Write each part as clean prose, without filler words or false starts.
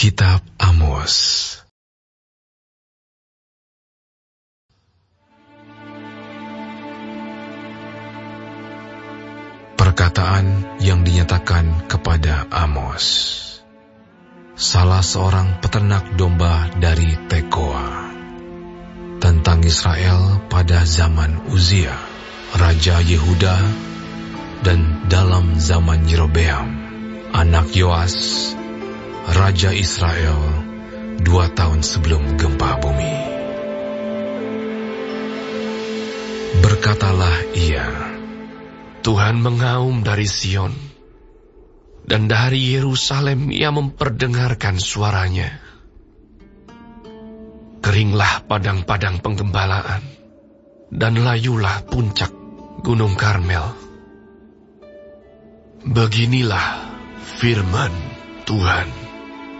Kitab Amos. Perkataan yang dinyatakan kepada Amos, salah seorang peternak domba dari Tekoa, tentang Israel pada zaman Uzia, Raja Yehuda, dan dalam zaman Yerobeam, anak Yoas, Raja Israel, 2 tahun sebelum gempa bumi. Berkatalah ia, Tuhan mengaum dari Sion, dan dari Yerusalem ia memperdengarkan suaranya. Keringlah padang-padang penggembalaan, dan layulah puncak Gunung Karmel. Beginilah firman Tuhan.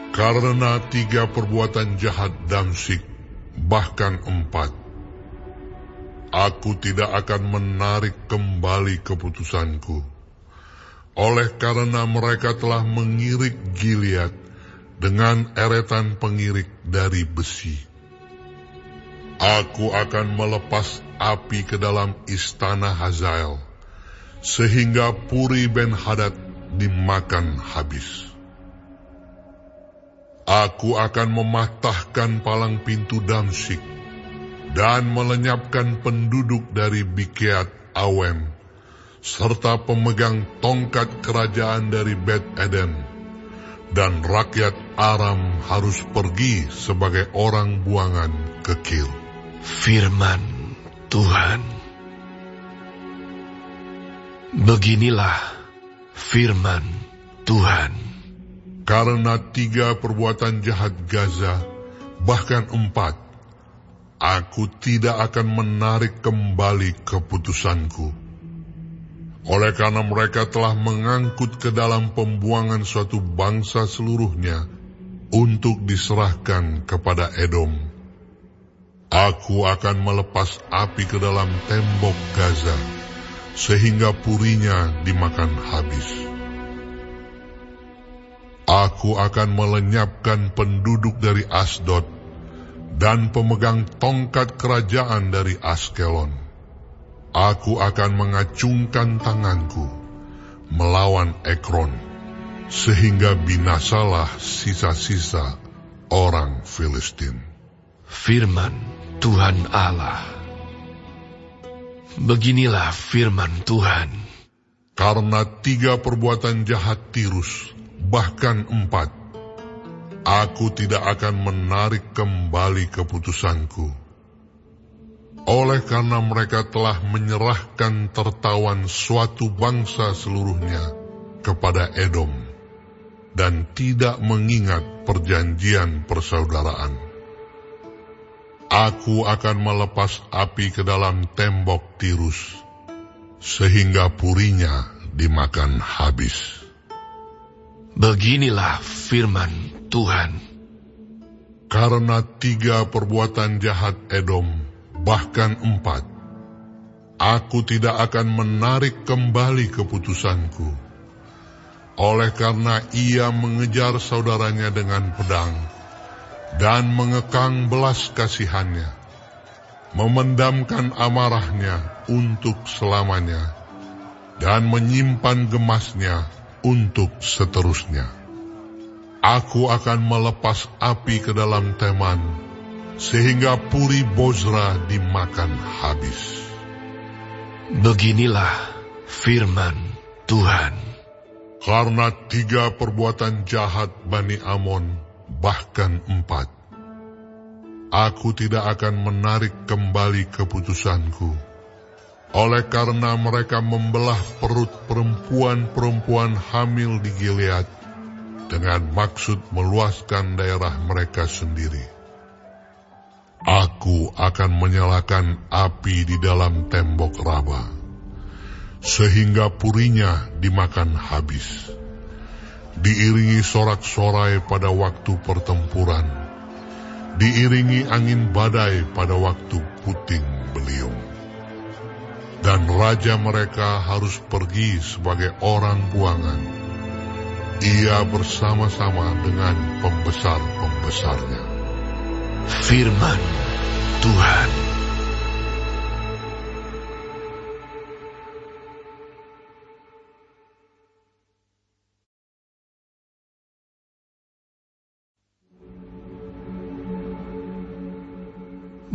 Karena 3 perbuatan jahat Damsyik, bahkan 4, aku tidak akan menarik kembali keputusanku. Oleh karena mereka telah mengirik Gilead dengan eretan pengirik dari besi. Aku akan melepas api ke dalam istana Hazael, sehingga Puri Ben-Hadad dimakan habis. Aku akan mematahkan palang pintu Damsyik dan melenyapkan penduduk dari Bikeat Awen, serta pemegang tongkat kerajaan dari Bet Eden, dan rakyat Aram harus pergi sebagai orang buangan ke Kir. Firman Tuhan. Beginilah firman Tuhan. Karena 3 perbuatan jahat Gaza, bahkan 4, aku tidak akan menarik kembali keputusanku. Oleh karena mereka telah mengangkut ke dalam pembuangan suatu bangsa seluruhnya untuk diserahkan kepada Edom, aku akan melepas api ke dalam tembok Gaza, sehingga purinya dimakan habis. Aku akan melenyapkan penduduk dari Asdod dan pemegang tongkat kerajaan dari Askelon. Aku akan mengacungkan tanganku melawan Ekron, sehingga binasalah sisa-sisa orang Filistin. Firman Tuhan Allah. Beginilah firman Tuhan. Karena 3 perbuatan jahat Tirus, bahkan 4, aku tidak akan menarik kembali keputusanku. Oleh karena mereka telah menyerahkan tertawan suatu bangsa seluruhnya kepada Edom, dan tidak mengingat perjanjian persaudaraan. Aku akan melepas api ke dalam tembok Tirus, sehingga purinya dimakan habis. Beginilah firman Tuhan. Karena 3 perbuatan jahat Edom, bahkan 4, aku tidak akan menarik kembali keputusanku. Oleh karena ia mengejar saudaranya dengan pedang, dan mengekang belas kasihannya, memendamkan amarahnya untuk selamanya, dan menyimpan gemasnya untuk seterusnya. Aku akan melepas api ke dalam Teman, sehingga Puri Bozra dimakan habis. Beginilah firman Tuhan. Karena 3 perbuatan jahat Bani Amon, bahkan 4, aku tidak akan menarik kembali keputusanku. Oleh karena mereka membelah perut perempuan-perempuan hamil di Gilead dengan maksud meluaskan daerah mereka sendiri. Aku akan menyalakan api di dalam tembok Raba, sehingga purinya dimakan habis. Diiringi sorak-sorai pada waktu pertempuran, diiringi angin badai pada waktu puting beliung. Dan raja mereka harus pergi sebagai orang buangan. ia bersama-sama dengan pembesar-pembesarnya. Firman Tuhan.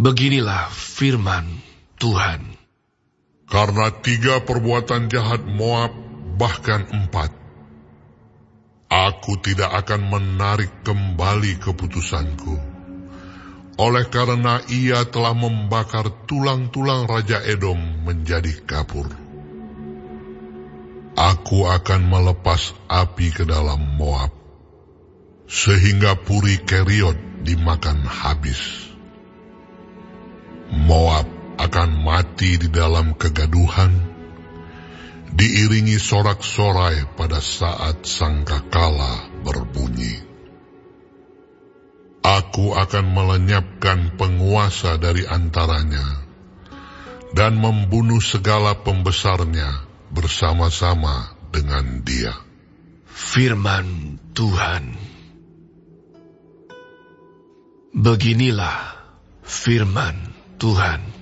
Beginilah firman Tuhan. Karena 3 perbuatan jahat Moab, bahkan 4, aku tidak akan menarik kembali keputusanku. Oleh karena ia telah membakar tulang-tulang Raja Edom menjadi kapur. Aku akan melepas api ke dalam Moab, sehingga Puri Keriot dimakan habis. Moab akan mati di dalam kegaduhan, diiringi sorak-sorai pada saat sangkakala berbunyi. Aku akan melenyapkan penguasa dari antaranya, dan membunuh segala pembesarnya bersama-sama dengan dia. Firman Tuhan. Beginilah firman Tuhan.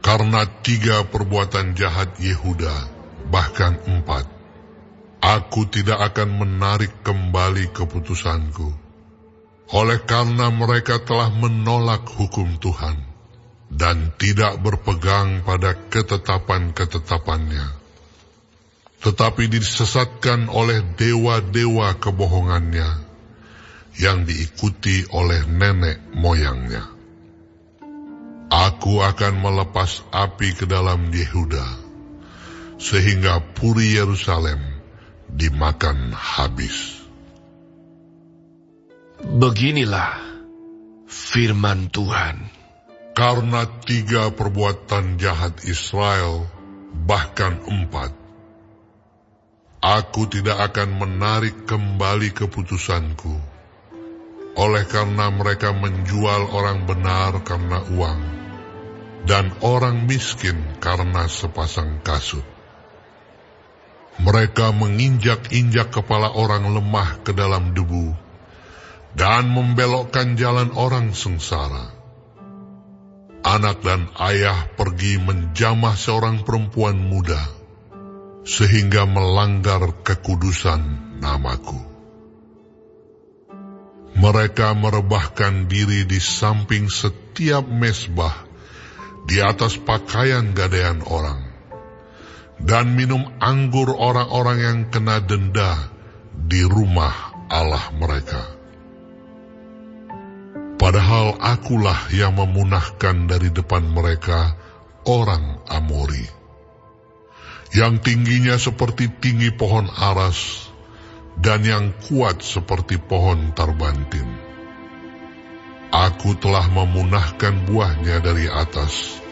Karena 3 perbuatan jahat Yehuda, bahkan 4, aku tidak akan menarik kembali keputusanku. Oleh karena mereka telah menolak hukum Tuhan, dan tidak berpegang pada ketetapan-ketetapannya, tetapi disesatkan oleh dewa-dewa kebohongannya, yang diikuti oleh nenek moyangnya. Aku akan melepas api ke dalam Yehuda, sehingga Puri Yerusalem dimakan habis. Beginilah firman Tuhan. Karena 3 perbuatan jahat Israel, bahkan 4, aku tidak akan menarik kembali keputusanku. Oleh karena mereka menjual orang benar karena uang, dan orang miskin karena sepasang kasut. Mereka menginjak-injak kepala orang lemah ke dalam debu, dan membelokkan jalan orang sengsara. Anak dan ayah pergi menjamah seorang perempuan muda, sehingga melanggar kekudusan namaku. Mereka merebahkan diri di samping setiap mezbah, di atas pakaian gadaian orang, dan minum anggur orang-orang yang kena denda di rumah Allah mereka. Padahal akulah yang memunahkan dari depan mereka orang Amori, yang tingginya seperti tinggi pohon aras, dan yang kuat seperti pohon tarbantin. Aku telah memunahkan buahnya dari atas,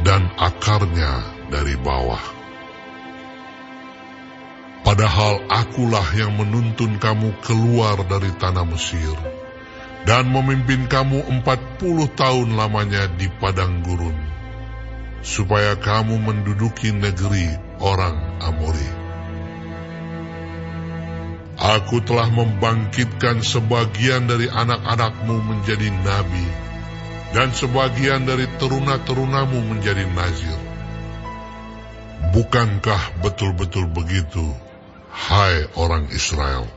dan akarnya dari bawah. Padahal akulah yang menuntun kamu keluar dari tanah Mesir, dan memimpin kamu 40 tahun lamanya di padang gurun, supaya kamu menduduki negeri orang Amori. Aku telah membangkitkan sebagian dari anak-anakmu menjadi nabi, dan sebagian dari teruna-terunamu menjadi nazir. Bukankah betul-betul begitu, hai orang Israel?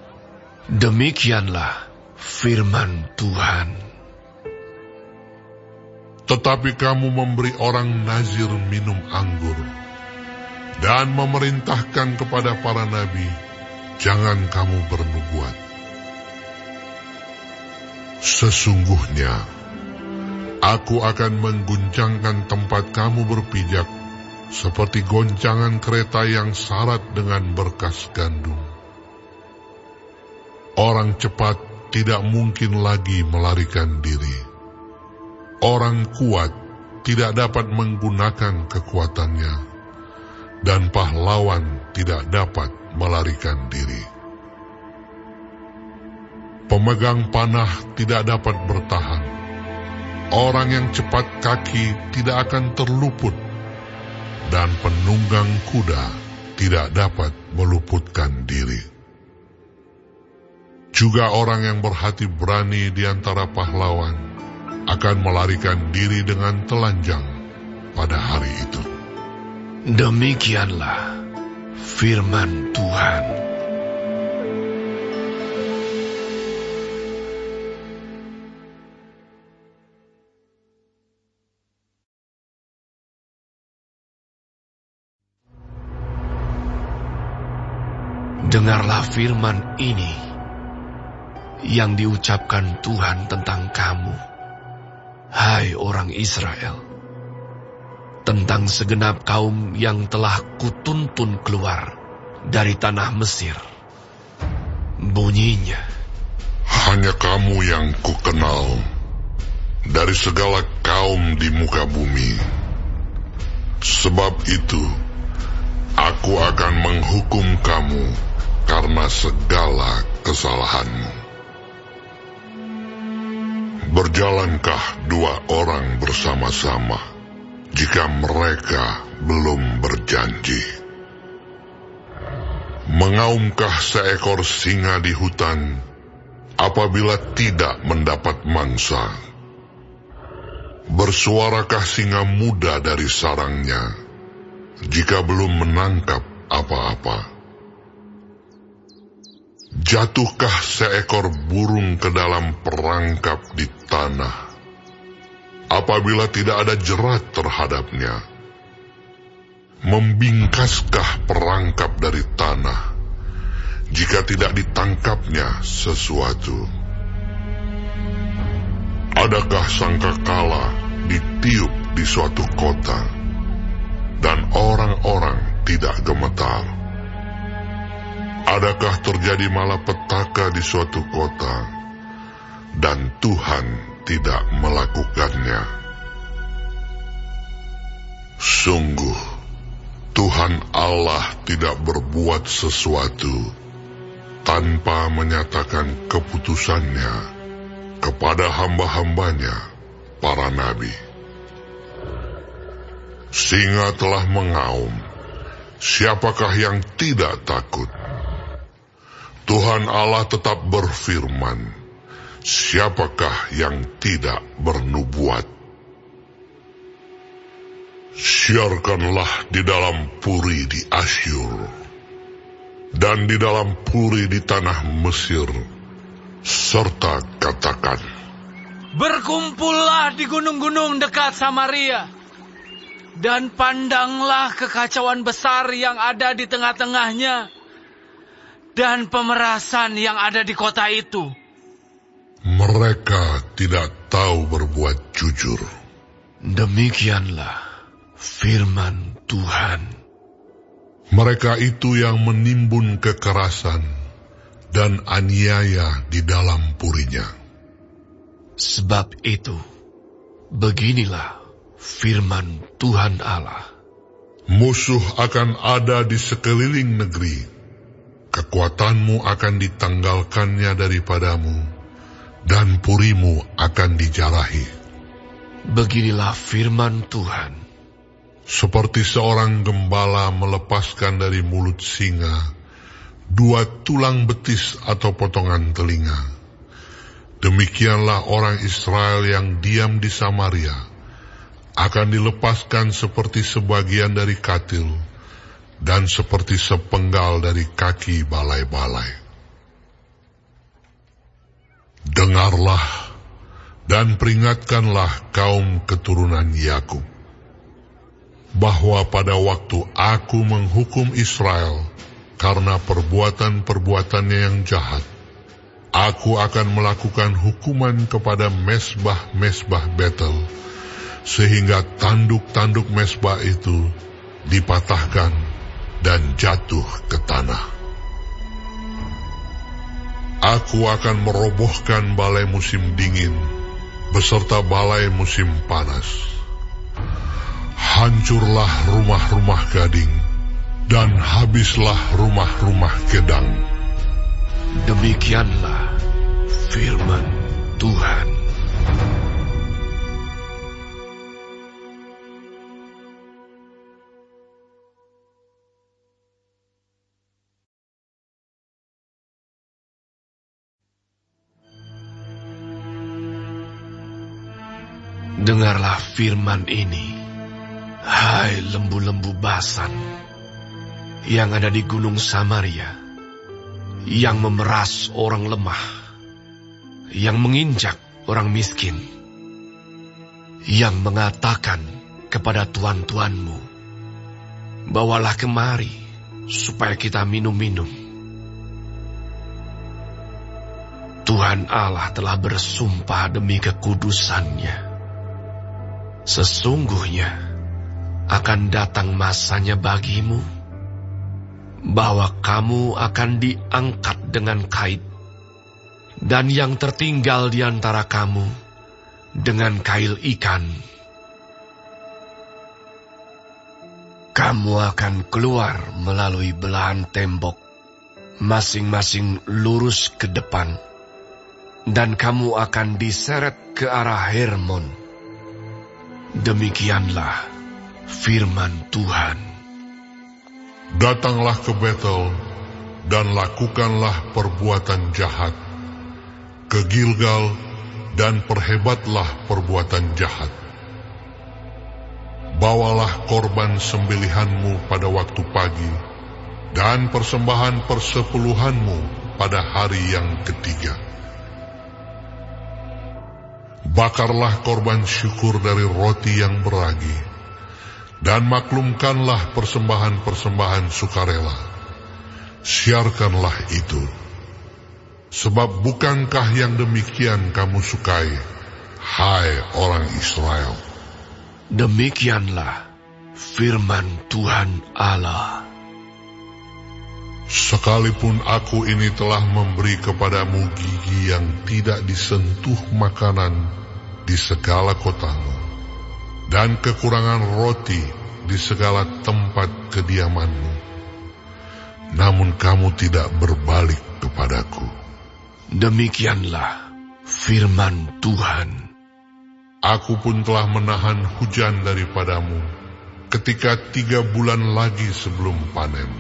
Demikianlah firman Tuhan. Tetapi kamu memberi orang nazir minum anggur, dan memerintahkan kepada para nabi, jangan kamu bernubuat. Sesungguhnya, aku akan mengguncangkan tempat kamu berpijak, seperti goncangan kereta yang syarat dengan berkas gandum. Orang cepat tidak mungkin lagi melarikan diri. Orang kuat tidak dapat menggunakan kekuatannya, dan pahlawan tidak dapat melarikan diri. Pemegang panah tidak dapat bertahan. Orang yang cepat kaki tidak akan terluput, dan penunggang kuda tidak dapat meluputkan diri. Juga orang yang berhati berani di antara pahlawan akan melarikan diri dengan telanjang pada hari itu. Demikianlah firman Tuhan. Dengarlah firman ini yang diucapkan Tuhan tentang kamu, hai orang Israel, tentang segenap kaum yang telah kutuntun keluar dari tanah Mesir. Bunyinya, hanya kamu yang kukenal dari segala kaum di muka bumi. Sebab itu, aku akan menghukum kamu karena segala kesalahanmu. Berjalankah dua orang bersama-sama jika mereka belum berjanji? Mengaumkah seekor singa di hutan apabila tidak mendapat mangsa? Bersuarakah singa muda dari sarangnya jika belum menangkap apa-apa? Jatuhkah seekor burung ke dalam perangkap di tanah apabila tidak ada jerat terhadapnya? Membingkaskah perangkap dari tanah jika tidak ditangkapnya sesuatu? Adakah sangkakala ditiup di suatu kota dan orang-orang tidak gemetar? Adakah terjadi malapetaka di suatu kota dan Tuhan tidak melakukannya? Sungguh, Tuhan Allah tidak berbuat sesuatu tanpa menyatakan keputusannya kepada hamba-hambanya, para nabi. Singa telah mengaum, siapakah yang tidak takut? Tuhan Allah tetap berfirman, siapakah yang tidak bernubuat? Siarkanlah di dalam puri di Asyur, dan di dalam puri di tanah Mesir, serta katakan, berkumpullah di gunung-gunung dekat Samaria, dan pandanglah kekacauan besar yang ada di tengah-tengahnya, dan pemerasan yang ada di kota itu. Mereka tidak tahu berbuat jujur. demikianlah firman Tuhan. Mereka itu yang menimbun kekerasan dan aniaya di dalam purinya. Sebab itu, beginilah firman Tuhan Allah. Musuh akan ada di sekeliling negeri. Kekuatanmu akan ditanggalkannya daripadamu, dan purimu akan dijarahi. Beginilah firman Tuhan. Seperti seorang gembala melepaskan dari mulut singa 2 tulang betis atau potongan telinga, demikianlah orang Israel yang diam di Samaria akan dilepaskan seperti sebagian dari katil dan seperti sepenggal dari kaki balai-balai. Dengarlah dan peringatkanlah kaum keturunan Yakub, bahwa pada waktu aku menghukum Israel karena perbuatan-perbuatannya yang jahat, aku akan melakukan hukuman kepada mesbah-mesbah Betel, sehingga tanduk-tanduk mesbah itu dipatahkan dan jatuh ke tanah. Aku akan merobohkan balai musim dingin beserta balai musim panas. Hancurlah rumah-rumah gading dan habislah rumah-rumah kedang. Demikianlah firman Tuhan. Dengarlah firman ini, hai lembu-lembu Basan yang ada di gunung Samaria, yang memeras orang lemah, yang menginjak orang miskin, yang mengatakan kepada tuan-tuanmu, bawalah kemari supaya kita minum-minum. Tuhan Allah telah bersumpah demi kekudusannya. Sesungguhnya akan datang masanya bagimu, bahwa kamu akan diangkat dengan kait, dan yang tertinggal di antara kamu dengan kail ikan. Kamu akan keluar melalui belahan tembok, masing-masing lurus ke depan, dan kamu akan diseret ke arah Hermon. Demikianlah firman Tuhan. Datanglah ke Betel dan lakukanlah perbuatan jahat. Ke Gilgal dan perhebatlah perbuatan jahat. Bawalah korban sembelihanmu pada waktu pagi, dan persembahan persepuluhanmu pada hari yang ketiga. Bakarlah korban syukur dari roti yang beragi, dan maklumkanlah persembahan-persembahan sukarela. Siarkanlah itu. Sebab bukankah yang demikian kamu sukai, hai orang Israel? Demikianlah firman Tuhan Allah. Sekalipun aku ini telah memberi kepadamu gigi yang tidak disentuh makanan di segala kotamu, dan kekurangan roti di segala tempat kediamanmu, namun kamu tidak berbalik kepadaku. Demikianlah firman Tuhan. Aku pun telah menahan hujan daripadamu ketika 3 bulan lagi sebelum panen.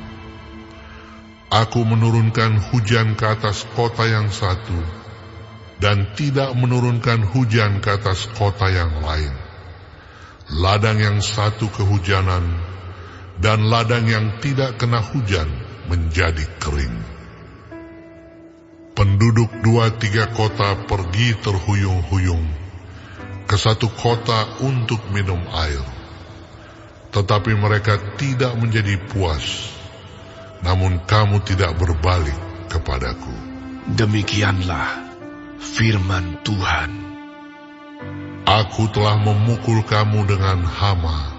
Aku menurunkan hujan ke atas kota yang satu, dan tidak menurunkan hujan ke atas kota yang lain. Ladang yang satu kehujanan, dan ladang yang tidak kena hujan menjadi kering. Penduduk 2-3 kota pergi terhuyung-huyung ke satu kota untuk minum air, tetapi mereka tidak menjadi puas, namun kamu tidak berbalik kepadaku. Demikianlah firman Tuhan. Aku telah memukul kamu dengan hama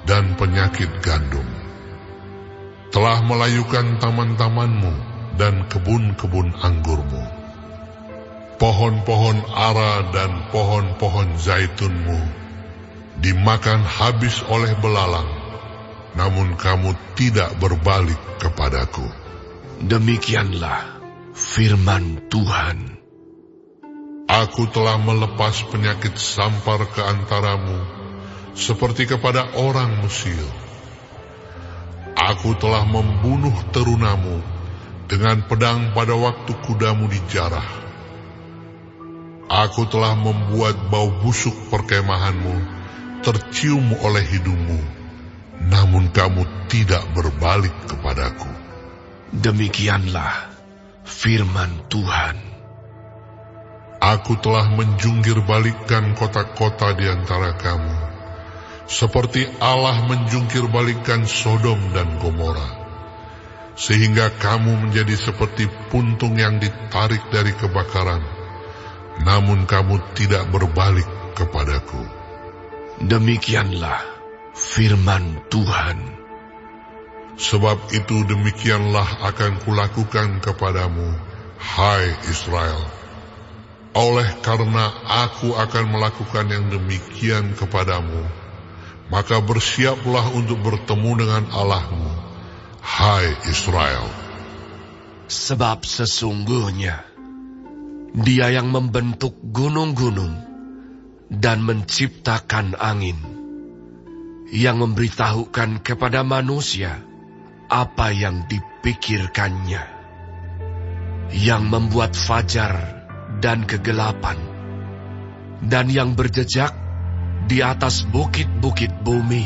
dan penyakit gandum, telah melayukan taman-tamanmu dan kebun-kebun anggurmu. Pohon-pohon ara dan pohon-pohon zaitunmu dimakan habis oleh belalang, namun kamu tidak berbalik kepadaku. Demikianlah firman Tuhan. Aku telah melepas penyakit sampar ke antaramu, seperti kepada orang Mesir. Aku telah membunuh terunamu dengan pedang pada waktu kudamu dijarah. Aku telah membuat bau busuk perkemahanmu tercium oleh hidungmu, namun kamu tidak berbalik kepadaku. Demikianlah firman Tuhan. Aku telah menjungkir balikkan kota-kota di antara kamu, seperti Allah menjungkir balikkan Sodom dan Gomora, sehingga kamu menjadi seperti puntung yang ditarik dari kebakaran, namun kamu tidak berbalik kepadaku. Demikianlah firman Tuhan. Sebab itu demikianlah akan kulakukan kepadamu, hai Israel. Oleh karena aku akan melakukan yang demikian kepadamu, maka bersiaplah untuk bertemu dengan Allahmu, hai Israel. Sebab sesungguhnya Dia yang membentuk gunung-gunung dan menciptakan angin, yang memberitahukan kepada manusia apa yang dipikirkannya, yang membuat fajar dan kegelapan, dan yang berjejak di atas bukit-bukit bumi,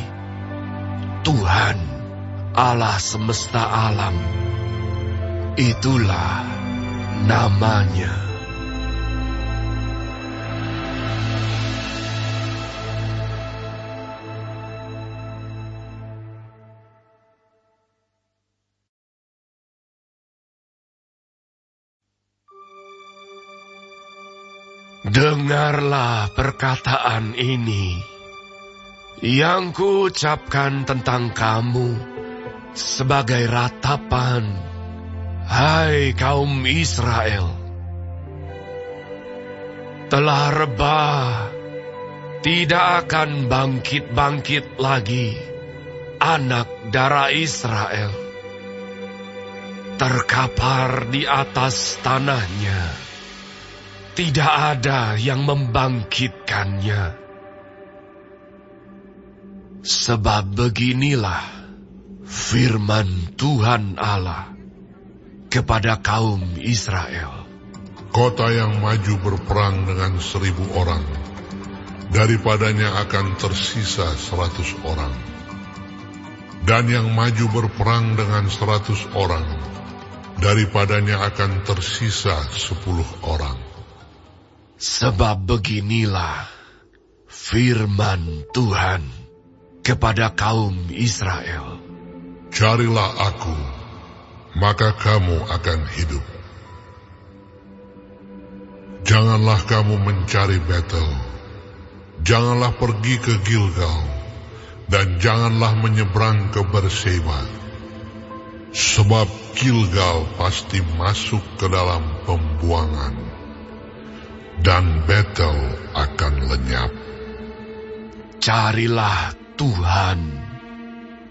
Tuhan Allah semesta alam, itulah namanya. Dengarlah perkataan ini yang kuucapkan tentang kamu sebagai ratapan, hai kaum Israel. Telah rebah, tidak akan bangkit-bangkit lagi anak darah Israel. Terkapar di atas tanahnya, tidak ada yang membangkitkannya. Sebab beginilah firman Tuhan Allah kepada kaum Israel. Kota yang maju berperang dengan 1.000 orang, daripadanya akan tersisa 100 orang. Dan yang maju berperang dengan 100 orang, daripadanya akan tersisa 10 orang. Sebab beginilah firman Tuhan kepada kaum Israel. Carilah aku, maka kamu akan hidup. Janganlah kamu mencari Betel, janganlah pergi ke Gilgal, dan janganlah menyeberang ke Berseba. Sebab Gilgal pasti masuk ke dalam pembuangan, dan Betel akan lenyap. Carilah Tuhan,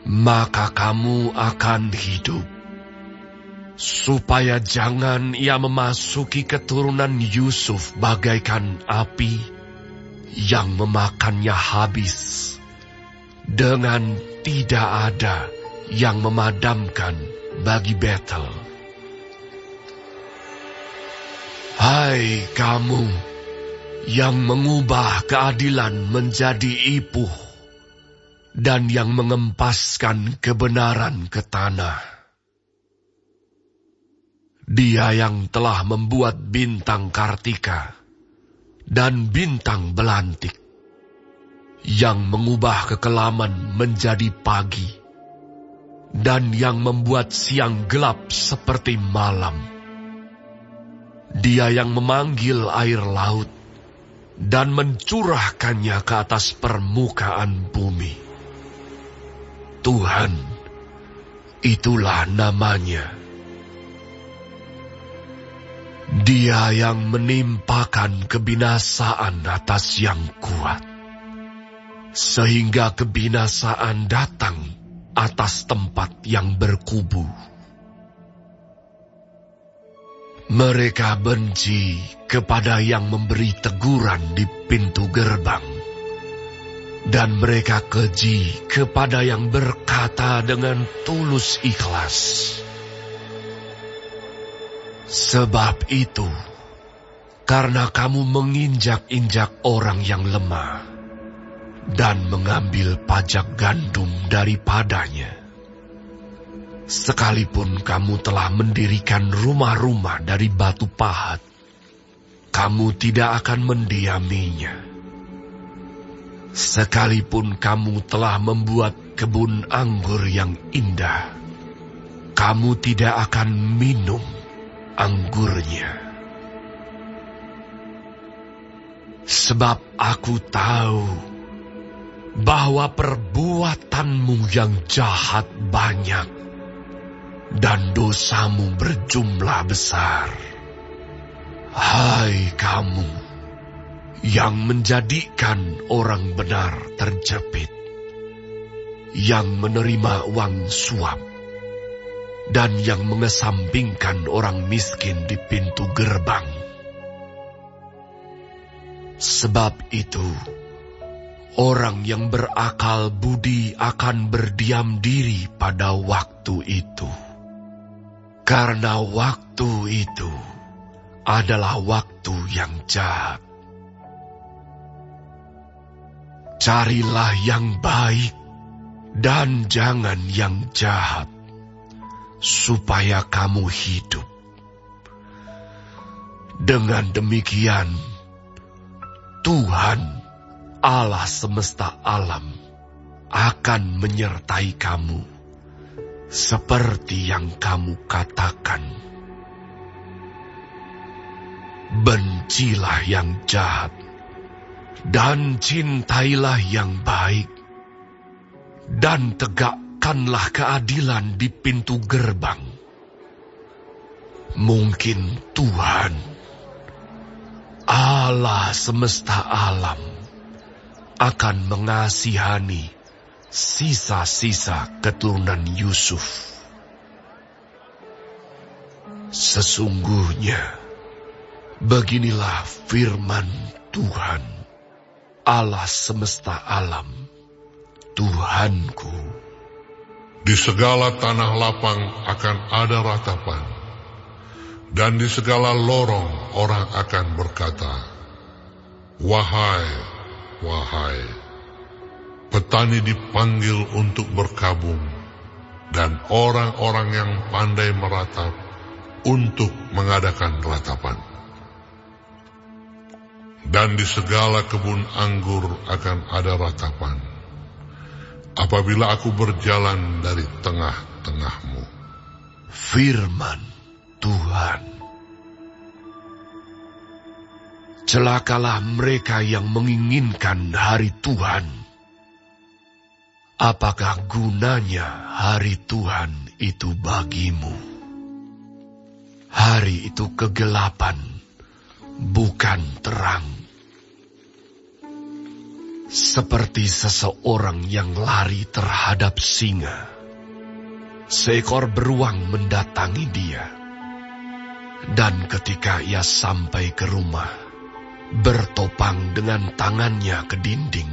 maka kamu akan hidup, supaya jangan ia memasuki keturunan Yusuf bagaikan api yang memakannya habis, dengan tidak ada yang memadamkan bagi Betel. Hai kamu yang mengubah keadilan menjadi ipuh dan yang mengempaskan kebenaran ke tanah. Dia yang telah membuat bintang Kartika dan bintang belantik, yang mengubah kekelaman menjadi pagi, dan yang membuat siang gelap seperti malam. Dia yang memanggil air laut dan mencurahkannya ke atas permukaan bumi. Tuhan, itulah namanya. Dia yang menimpakan kebinasaan atas yang kuat, sehingga kebinasaan datang atas tempat yang berkubu. Mereka benci kepada yang memberi teguran di pintu gerbang, dan mereka keji kepada yang berkata dengan tulus ikhlas. Sebab itu, karena kamu menginjak-injak orang yang lemah, dan mengambil pajak gandum daripadanya, sekalipun kamu telah mendirikan rumah-rumah dari batu pahat, kamu tidak akan mendiaminya. Sekalipun kamu telah membuat kebun anggur yang indah, kamu tidak akan minum anggurnya. Sebab aku tahu bahwa perbuatanmu yang jahat banyak, dan dosamu berjumlah besar. Hai kamu yang menjadikan orang benar terjepit, yang menerima uang suap, dan yang mengesampingkan orang miskin di pintu gerbang. Sebab itu, orang yang berakal budi akan berdiam diri pada waktu itu. Karena waktu itu adalah waktu yang jahat. Carilah yang baik dan jangan yang jahat, supaya kamu hidup. Dengan demikian, Tuhan Allah semesta alam akan menyertai kamu seperti yang kamu katakan. Bencilah yang jahat dan cintailah yang baik, dan tegakkanlah keadilan di pintu gerbang. Mungkin Tuhan Allah semesta alam akan mengasihani sisa-sisa keturunan Yusuf. Sesungguhnya, beginilah firman Tuhan, Allah semesta alam, Tuhanku. Di segala tanah lapang akan ada ratapan, dan di segala lorong orang akan berkata, "Wahai, wahai." Petani dipanggil untuk berkabung, dan orang-orang yang pandai meratap untuk mengadakan ratapan. Dan di segala kebun anggur akan ada ratapan, apabila aku berjalan dari tengah-tengahmu. Firman Tuhan. Celakalah mereka yang menginginkan hari Tuhan. Apakah gunanya hari Tuhan itu bagimu? Hari itu kegelapan, bukan terang. Seperti seseorang yang lari terhadap singa. Seekor beruang mendatangi dia. Dan ketika ia sampai ke rumah, bertopang dengan tangannya ke dinding,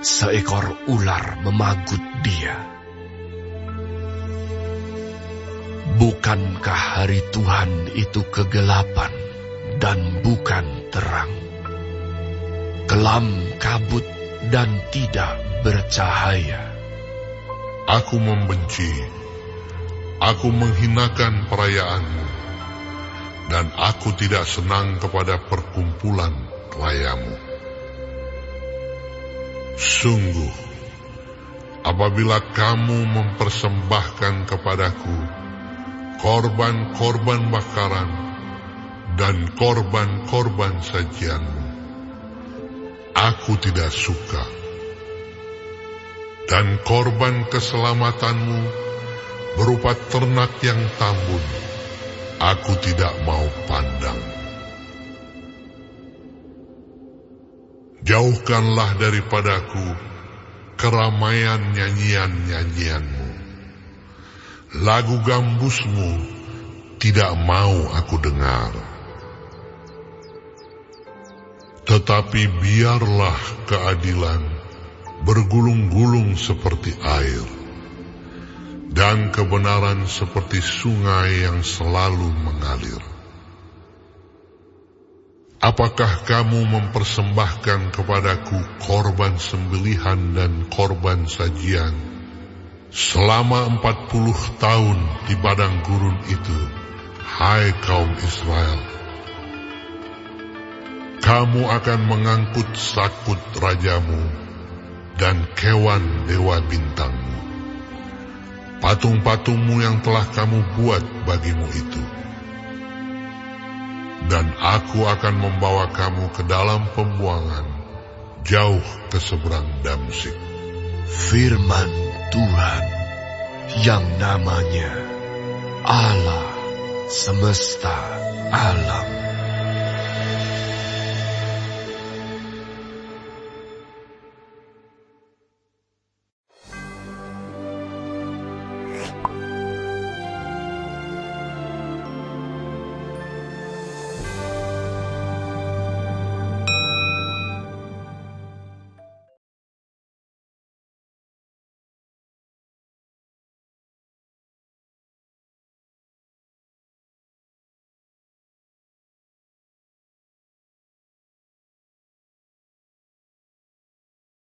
seekor ular memagut dia. Bukankah hari Tuhan itu kegelapan dan bukan terang? Kelam kabut dan tidak bercahaya. Aku membenci, aku menghinakan perayaanmu, dan aku tidak senang kepada perkumpulan rayamu. Sungguh, apabila kamu mempersembahkan kepadaku korban-korban bakaran dan korban-korban sajianmu, aku tidak suka. Dan korban keselamatanmu berupa ternak yang tambun, aku tidak mau pandang. Jauhkanlah daripadaku keramaian nyanyian-nyanyianmu. Lagu gambusmu tidak mau aku dengar. Tetapi biarlah keadilan bergulung-gulung seperti air, dan kebenaran seperti sungai yang selalu mengalir. Apakah kamu mempersembahkan kepadaku korban sembelihan dan korban sajian selama 40 tahun di padang gurun itu, hai kaum Israel? Kamu akan mengangkut sakut rajamu dan kewan dewa bintangmu, patung-patungmu yang telah kamu buat bagimu itu. Dan aku akan membawa kamu ke dalam pembuangan, jauh ke seberang Damsyik. Firman Tuhan yang namanya Allah semesta alam.